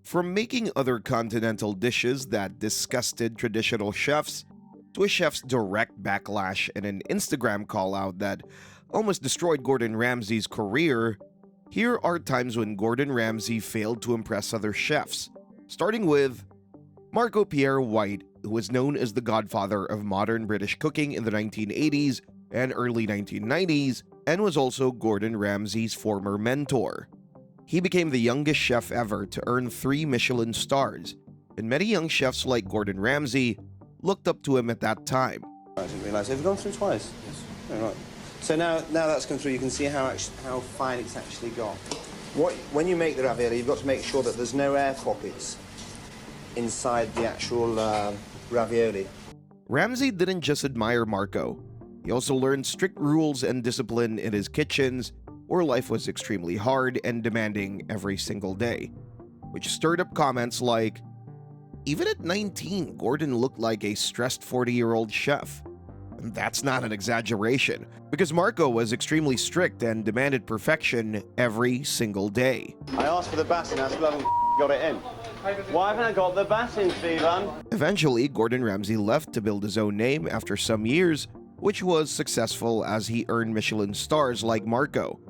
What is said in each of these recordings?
From making other continental dishes that disgusted traditional chefs, to a chef's direct backlash and an Instagram call-out that almost destroyed Gordon Ramsay's career, here are times when Gordon Ramsay failed to impress other chefs, starting with Marco Pierre White, who was known as the godfather of modern British cooking in the 1980s and early 1990s, and was also Gordon Ramsay's former mentor. He became the youngest chef ever to earn 3 Michelin stars, and many young chefs like Gordon Ramsay looked up to him at that time. I didn't realise. Have you gone through twice? Yes. Oh, right. So now that's come through, you can see how fine it's actually got. When you make the ravioli, you've got to make sure that there's no air pockets inside the actual ravioli. Ramsay didn't just admire Marco. He also learned strict rules and discipline in his kitchens, where life was extremely hard and demanding every single day, which stirred up comments like, "Even at 19, Gordon looked like a stressed 40-year-old chef." And that's not an exaggeration, because Marco was extremely strict and demanded perfection every single day. I asked for the basin, I still haven't got it in. Why haven't I got the basin, Stephen? Eventually, Gordon Ramsay left to build his own name after some years, which was successful as he earned Michelin stars like Marco,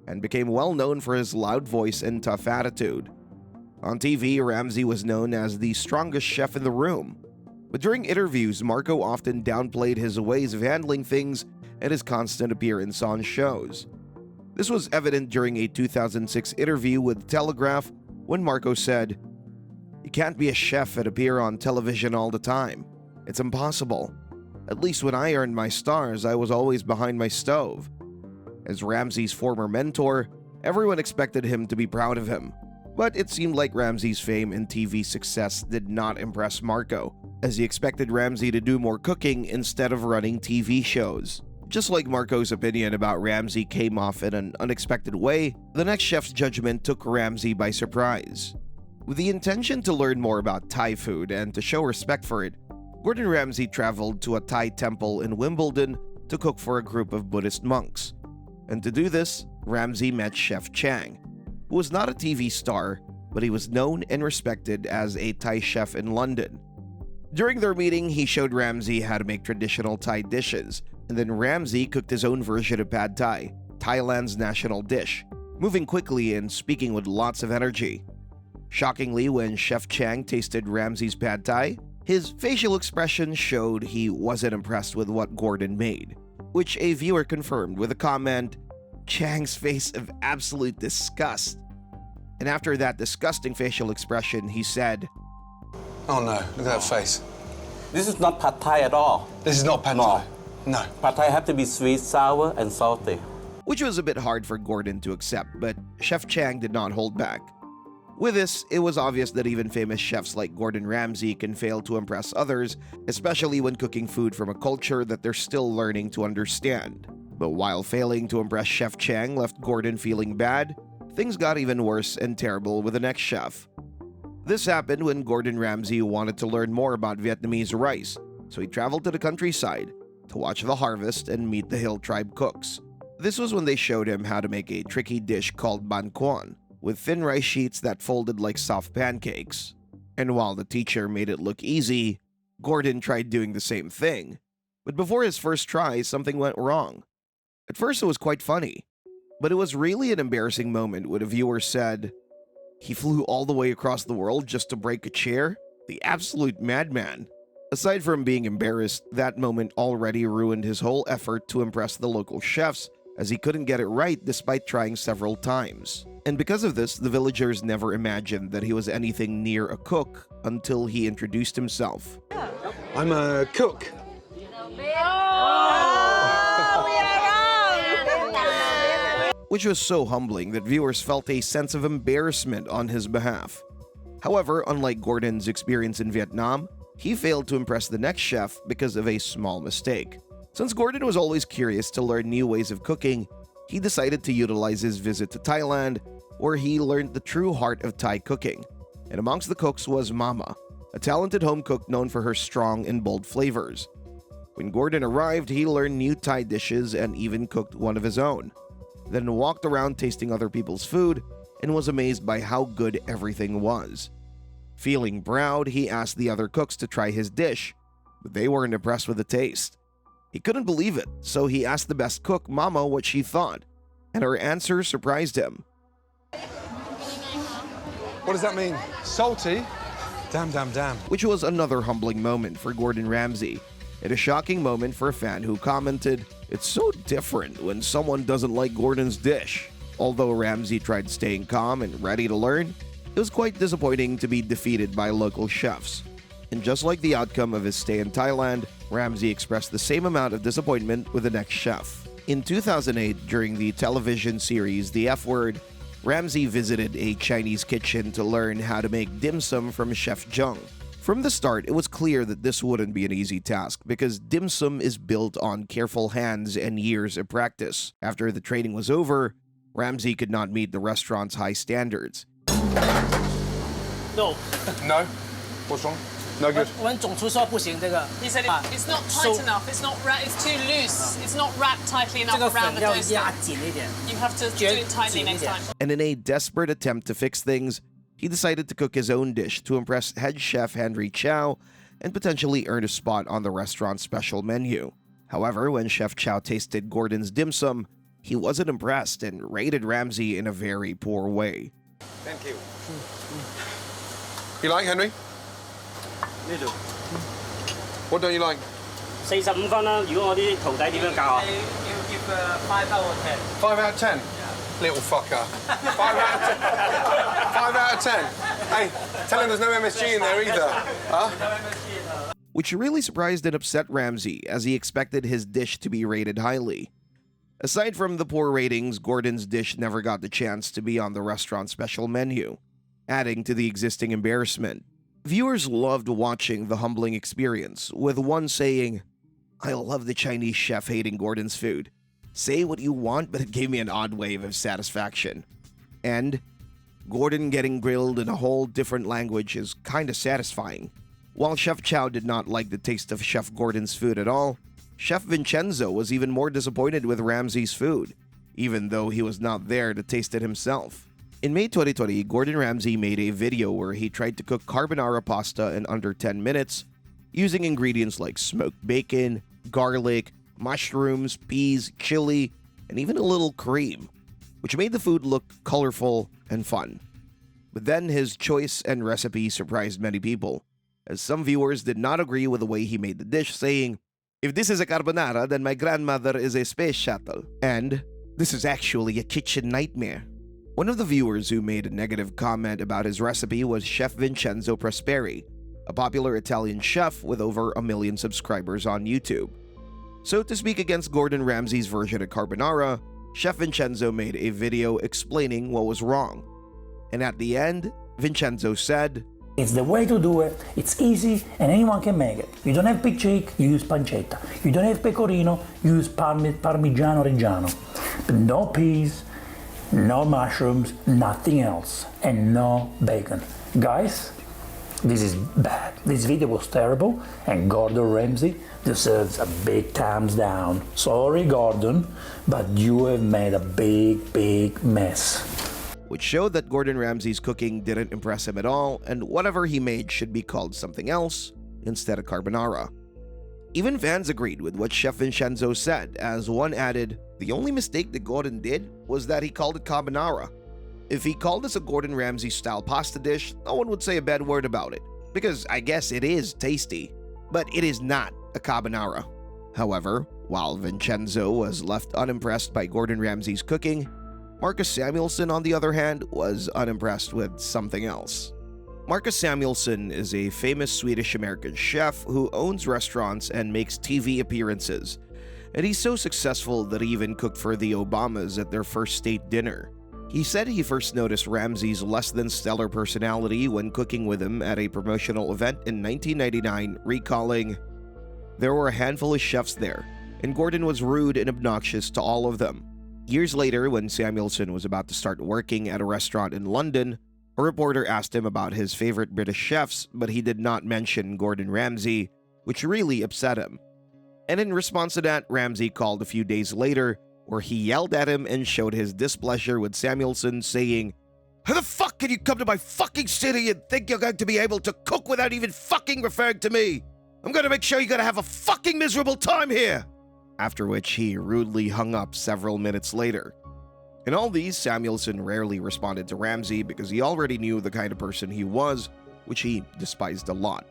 and became well known for his loud voice and tough attitude. On TV, Ramsay was known as the strongest chef in the room. But during interviews, Marco often downplayed his ways of handling things and his constant appearance on shows. This was evident during a 2006 interview with Telegraph when Marco said, "You can't be a chef and appear on television all the time. It's impossible. At least when I earned my stars, I was always behind my stove." As Ramsay's former mentor, everyone expected him to be proud of him. But it seemed like Ramsay's fame and TV success did not impress Marco, as he expected Ramsay to do more cooking instead of running TV shows. Just like Marco's opinion about Ramsay came off in an unexpected way, the next chef's judgment took Ramsay by surprise. With the intention to learn more about Thai food and to show respect for it, Gordon Ramsay traveled to a Thai temple in Wimbledon to cook for a group of Buddhist monks. And to do this, Ramsay met Chef Chang, who was not a TV star, but he was known and respected as a Thai chef in London. During their meeting, he showed Ramsay how to make traditional Thai dishes, and then Ramsay cooked his own version of Pad Thai, Thailand's national dish, moving quickly and speaking with lots of energy. Shockingly, when Chef Chang tasted Ramsay's Pad Thai, his facial expression showed he wasn't impressed with what Gordon made, which a viewer confirmed with a comment, "Chang's face of absolute disgust." And after that disgusting facial expression, he said, "Oh no, look at that face. This is not Pad Thai at all. This is not Pad Thai. No. Pad Thai have to be sweet, sour, and salty." Which was a bit hard for Gordon to accept, but Chef Chang did not hold back. With this, it was obvious that even famous chefs like Gordon Ramsay can fail to impress others, especially when cooking food from a culture that they're still learning to understand. But while failing to impress Chef Chang left Gordon feeling bad, things got even worse and terrible with the next chef. This happened when Gordon Ramsay wanted to learn more about Vietnamese rice, so he traveled to the countryside to watch the harvest and meet the hill tribe cooks. This was when they showed him how to make a tricky dish called ban quan, with thin rice sheets that folded like soft pancakes. And while the teacher made it look easy, Gordon tried doing the same thing. But before his first try, something went wrong. At first it was quite funny, but it was really an embarrassing moment when a viewer said, "He flew all the way across the world just to break a chair? The absolute madman." Aside from being embarrassed, that moment already ruined his whole effort to impress the local chefs, as he couldn't get it right despite trying several times. And because of this, the villagers never imagined that he was anything near a cook until he introduced himself. I'm a cook. Which was so humbling that viewers felt a sense of embarrassment on his behalf. However, unlike Gordon's experience in Vietnam, he failed to impress the next chef because of a small mistake. Since Gordon was always curious to learn new ways of cooking, he decided to utilize his visit to Thailand, where he learned the true heart of Thai cooking. And amongst the cooks was Mama, a talented home cook known for her strong and bold flavors. When Gordon arrived, he learned new Thai dishes and even cooked one of his own. Then walked around tasting other people's food and was amazed by how good everything was. Feeling proud, he asked the other cooks to try his dish, but they weren't impressed with the taste. He couldn't believe it, so he asked the best cook, Mama, what she thought, and her answer surprised him. What does that mean? Salty? Damn, damn, damn. Which was another humbling moment for Gordon Ramsay, and a shocking moment for a fan who commented, "It's so different when someone doesn't like Gordon's dish." Although Ramsay tried staying calm and ready to learn, it was quite disappointing to be defeated by local chefs. And just like the outcome of his stay in Thailand, Ramsay expressed the same amount of disappointment with the next chef. In 2008, during the television series The F Word, Ramsay visited a Chinese kitchen to learn how to make dim sum from Chef Chang. From the start, it was clear that this wouldn't be an easy task because dim sum is built on careful hands and years of practice. After the training was over, Ramsay could not meet the restaurant's high standards. No. No? What's wrong? No good. 我们总厨说不行这个。 He said it's not tight enough. It's not it's too loose. It's not wrapped tightly 这 enough 个 around 粉 the 要 dough. 压紧一点。 You have to do it tightly next time. And in a desperate attempt to fix things, he decided to cook his own dish to impress head chef Henry Chow and potentially earn a spot on the restaurant's special menu. However, when Chef Chow tasted Gordon's dim sum, he wasn't impressed and rated Ramsay in a very poor way. Thank you. You like, Henry? 呢度 What don't you like? 45分啦。如果我啲徒弟點樣教啊？ You give 5 out of 10. 5 out of 10? Little fucker. 5 out of 10. 5 out of 10. Hey, tell him there's no MSG in there either. Huh? Which really surprised and upset Ramsay, as he expected his dish to be rated highly. Aside from the poor ratings, Gordon's dish never got the chance to be on the restaurant's special menu, adding to the existing embarrassment. Viewers loved watching the humbling experience, with one saying, "I love the Chinese chef hating Gordon's food. Say what you want, but it gave me an odd wave of satisfaction." And Gordon getting grilled in a whole different language is kinda satisfying. While Chef Chow did not like the taste of Chef Gordon's food at all, Chef Vincenzo was even more disappointed with Ramsay's food, even though he was not there to taste it himself. In May 2020, Gordon Ramsay made a video where he tried to cook carbonara pasta in under 10 minutes, using ingredients like smoked bacon, garlic, mushrooms, peas, chili, and even a little cream, which made the food look colorful and fun. But then his choice and recipe surprised many people, as some viewers did not agree with the way he made the dish, saying, "If this is a carbonara, then my grandmother is a space shuttle, and this is actually a kitchen nightmare." One of the viewers who made a negative comment about his recipe was Chef Vincenzo Prosperi, a popular Italian chef with over 1 million subscribers on YouTube. So to speak against Gordon Ramsay's version of carbonara, Chef Vincenzo made a video explaining what was wrong. And at the end, Vincenzo said, "It's the way to do it, it's easy, and anyone can make it. You don't have big cheek, you use pancetta. You don't have pecorino, you use parmigiano reggiano. But no peas, no mushrooms, nothing else, and no bacon." Guys, this is bad. This video was terrible, and Gordon Ramsay deserves a big thumbs down. Sorry, Gordon, but you have made a big, big mess. Which showed that Gordon Ramsay's cooking didn't impress him at all, and whatever he made should be called something else instead of carbonara. Even fans agreed with what Chef Vincenzo said, as one added, "The only mistake that Gordon did was that he called it carbonara. If he called this a Gordon Ramsay-style pasta dish, no one would say a bad word about it, because I guess it is tasty, but it is not a carbonara." However, while Vincenzo was left unimpressed by Gordon Ramsay's cooking, Marcus Samuelsson, on the other hand, was unimpressed with something else. Marcus Samuelsson is a famous Swedish-American chef who owns restaurants and makes TV appearances, and he's so successful that he even cooked for the Obamas at their first state dinner. He said he first noticed Ramsay's less-than-stellar personality when cooking with him at a promotional event in 1999, recalling, "There were a handful of chefs there, and Gordon was rude and obnoxious to all of them." Years later, when Samuelsson was about to start working at a restaurant in London, a reporter asked him about his favorite British chefs, but he did not mention Gordon Ramsay, which really upset him. And in response to that, Ramsay called a few days later, where he yelled at him and showed his displeasure with Samuelsson, saying, How the fuck can you come to my fucking city and think you're going to be able to cook without even fucking referring to me? I'm gonna make sure you're gonna have a fucking miserable time here!" After which he rudely hung up several minutes later. In all these, Samuelson rarely responded to Ramsay because he already knew the kind of person he was, which he despised a lot.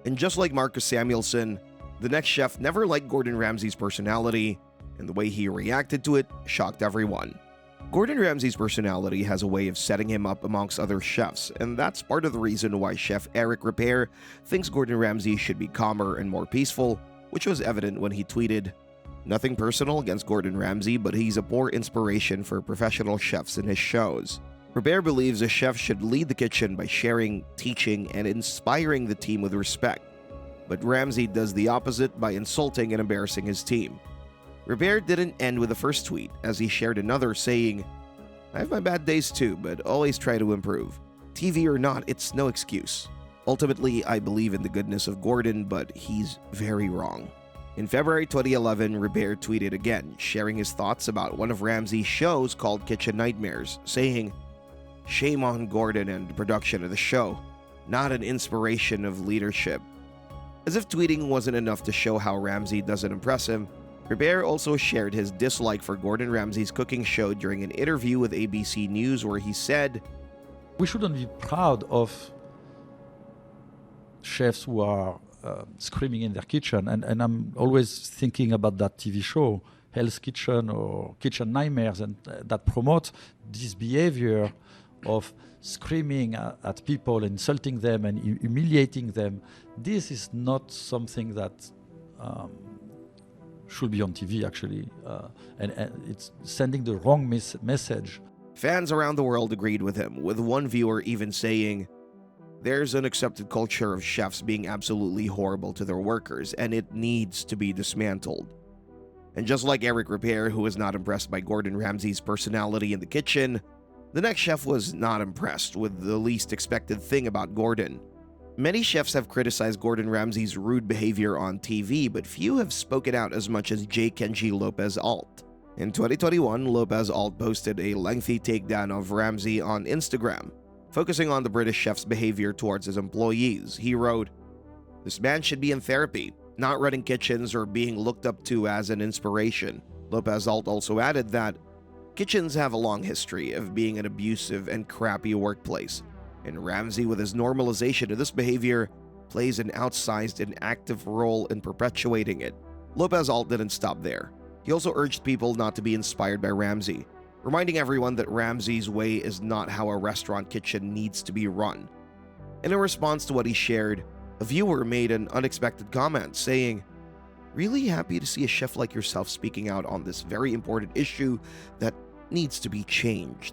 And just like Marcus Samuelson, the next chef never liked Gordon Ramsay's personality, and the way he reacted to it shocked everyone. Gordon Ramsay's personality has a way of setting him up amongst other chefs, and that's part of the reason why Chef Eric Ripert thinks Gordon Ramsay should be calmer and more peaceful, which was evident when he tweeted, "Nothing personal against Gordon Ramsay, but he's a poor inspiration for professional chefs in his shows." Ripert believes a chef should lead the kitchen by sharing, teaching, and inspiring the team with respect. But Ramsay does the opposite by insulting and embarrassing his team. Ripert didn't end with the first tweet, as he shared another saying, "I have my bad days too, but always try to improve. TV or not, it's no excuse. Ultimately, I believe in the goodness of Gordon, but he's very wrong." In February 2011, Ripert tweeted again, sharing his thoughts about one of Ramsay's shows called Kitchen Nightmares, saying, "Shame on Gordon and the production of the show. Not an inspiration of leadership." As if tweeting wasn't enough to show how Ramsay doesn't impress him, Ripert also shared his dislike for Gordon Ramsay's cooking show during an interview with ABC News where he said, "We shouldn't be proud of chefs who are screaming in their kitchen." And I'm always thinking about that TV show, Hell's Kitchen or Kitchen Nightmares, and that promote this behavior of screaming at people, insulting them and humiliating them. This is not something that should be on TV, actually, and it's sending the wrong message. Fans around the world agreed with him, with one viewer even saying, "There's an accepted culture of chefs being absolutely horrible to their workers, and it needs to be dismantled." And just like Eric Ripert, who was not impressed by Gordon Ramsay's personality in the kitchen, the next chef was not impressed with the least expected thing about Gordon. Many chefs have criticized Gordon Ramsay's rude behavior on TV, but few have spoken out as much as J. Kenji Lopez Alt. In 2021, Lopez Alt posted a lengthy takedown of Ramsay on Instagram, focusing on the British chef's behavior towards his employees. He wrote, "This man should be in therapy, not running kitchens or being looked up to as an inspiration." Lopez Alt also added that kitchens have a long history of being an abusive and crappy workplace, and Ramsay, with his normalization of this behavior, plays an outsized and active role in perpetuating it. Lopez Alt didn't stop there. He also urged people not to be inspired by Ramsay, reminding everyone that Ramsay's way is not how a restaurant kitchen needs to be run. In a response to what he shared, a viewer made an unexpected comment saying, "Really happy to see a chef like yourself speaking out on this very important issue that needs to be changed."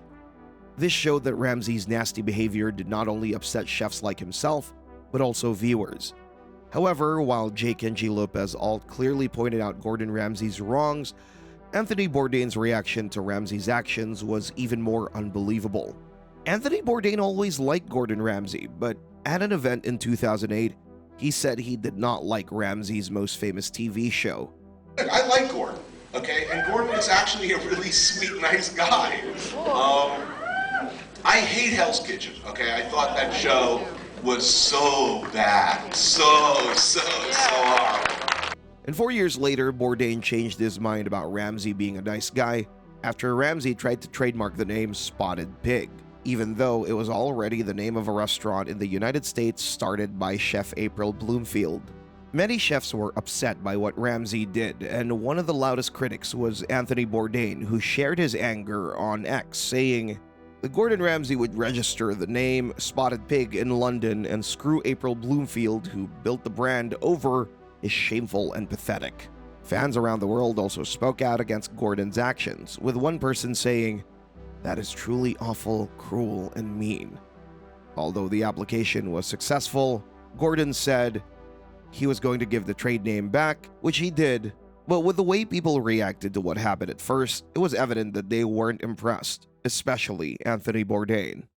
This showed that Ramsay's nasty behavior did not only upset chefs like himself, but also viewers. However, while J. Kenji Lopez Alt clearly pointed out Gordon Ramsay's wrongs, Anthony Bourdain's reaction to Ramsay's actions was even more unbelievable. Anthony Bourdain always liked Gordon Ramsay, but at an event in 2008, he said he did not like Ramsay's most famous TV show. Look, I like Gordon, okay? And Gordon is actually a really sweet, nice guy. I hate Hell's Kitchen, okay? I thought that show was so bad, so horrible. And 4 years later, Bourdain changed his mind about Ramsay being a nice guy after Ramsay tried to trademark the name Spotted Pig, even though it was already the name of a restaurant in the United States started by Chef April Bloomfield. Many chefs were upset by what Ramsay did, and one of the loudest critics was Anthony Bourdain, who shared his anger on X, saying that Gordon Ramsay would register the name Spotted Pig in London and screw April Bloomfield, who built the brand, over, is shameful and pathetic. Fans around the world also spoke out against Gordon's actions, with one person saying, "That is truly awful, cruel, and mean." Although the application was successful, Gordon said he was going to give the trade name back, which he did, but with the way people reacted to what happened at first, it was evident that they weren't impressed, especially Anthony Bourdain.